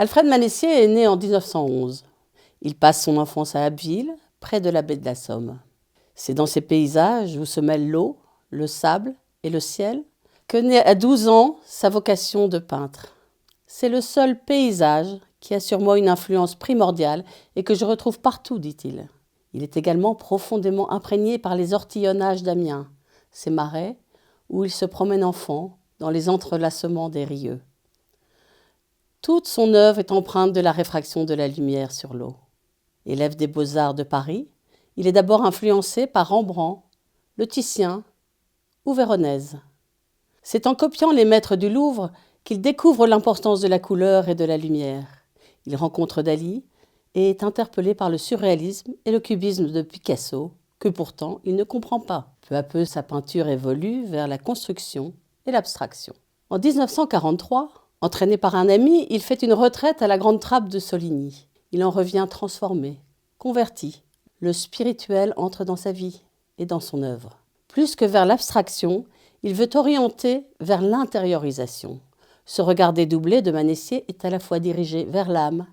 Alfred Manessier est né en 1911. Il passe son enfance à Abbeville, près de la baie de la Somme. C'est dans ces paysages où se mêlent l'eau, le sable et le ciel que naît à 12 ans sa vocation de peintre. C'est le seul paysage qui a sur moi une influence primordiale et que je retrouve partout, dit-il. Il est également profondément imprégné par les ortillonnages d'Amiens, ces marais où il se promène enfant dans les entrelacements des rieux. Toute son œuvre est empreinte de la réfraction de la lumière sur l'eau. Élève des Beaux-Arts de Paris, il est d'abord influencé par Rembrandt, le Titien ou Véronèse. C'est en copiant les maîtres du Louvre qu'il découvre l'importance de la couleur et de la lumière. Il rencontre Dali et est interpellé par le surréalisme et le cubisme de Picasso, que pourtant il ne comprend pas. Peu à peu, sa peinture évolue vers la construction et l'abstraction. En 1943, entraîné par un ami, il fait une retraite à la Grande Trappe de Soligny. Il en revient transformé, converti. Le spirituel entre dans sa vie et dans son œuvre. Plus que vers l'abstraction, il veut orienter vers l'intériorisation. Ce regard dédoublé de Manessier est à la fois dirigé vers l'âme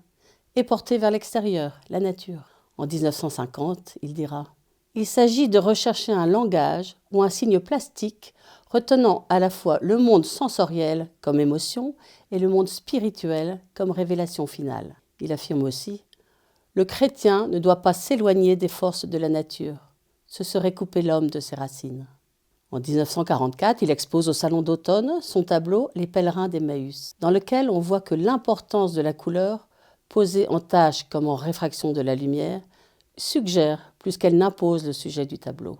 et porté vers l'extérieur, la nature. En 1950, il dira « Il s'agit de rechercher un langage ou un signe plastique retenant à la fois le monde sensoriel comme émotion et le monde spirituel comme révélation finale. » Il affirme aussi « Le chrétien ne doit pas s'éloigner des forces de la nature. Ce serait couper l'homme de ses racines. » En 1944, il expose au Salon d'automne son tableau « Les pèlerins d'Emmaüs », dans lequel on voit que l'importance de la couleur, posée en tache comme en réfraction de la lumière, suggère plus qu'elle n'impose le sujet du tableau.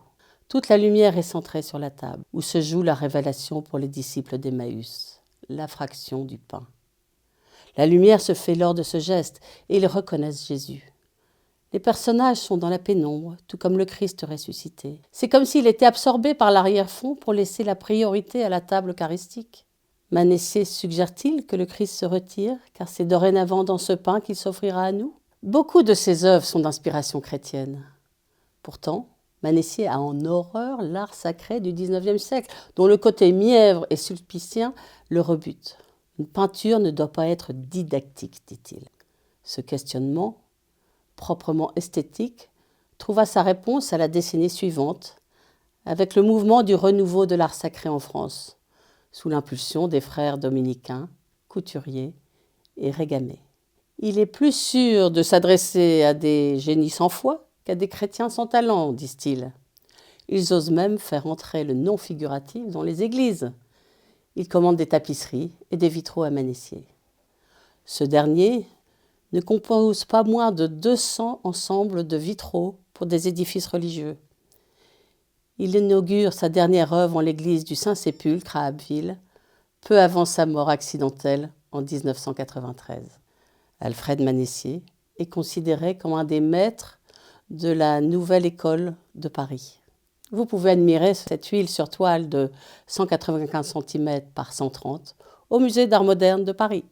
Toute la lumière est centrée sur la table, où se joue la révélation pour les disciples d'Emmaüs, la fraction du pain. La lumière se fait lors de ce geste et ils reconnaissent Jésus. Les personnages sont dans la pénombre, tout comme le Christ ressuscité. C'est comme s'il était absorbé par l'arrière-fond pour laisser la priorité à la table eucharistique. Manessier suggère-t-il que le Christ se retire, car c'est dorénavant dans ce pain qu'il s'offrira à nous? Beaucoup de ses œuvres sont d'inspiration chrétienne. Pourtant, Manessier a en horreur l'art sacré du XIXe siècle, dont le côté mièvre et sulpicien le rebute. Une peinture ne doit pas être didactique, dit-il. Ce questionnement, proprement esthétique, trouva sa réponse à la décennie suivante, avec le mouvement du renouveau de l'art sacré en France, sous l'impulsion des frères dominicains, Couturier et Régamey. Il est plus sûr de s'adresser à des génies sans foi qu'à des chrétiens sans talent, disent-ils. Ils osent même faire entrer le non figuratif dans les églises. Il commande des tapisseries et des vitraux à Manessier. Ce dernier ne compose pas moins de 200 ensembles de vitraux pour des édifices religieux. Il inaugure sa dernière œuvre en l'église du Saint-Sépulcre à Abbeville, peu avant sa mort accidentelle en 1993. Alfred Manessier est considéré comme un des maîtres de la nouvelle école de Paris. Vous pouvez admirer cette huile sur toile de 195 cm par 130 au musée d'art moderne de Paris.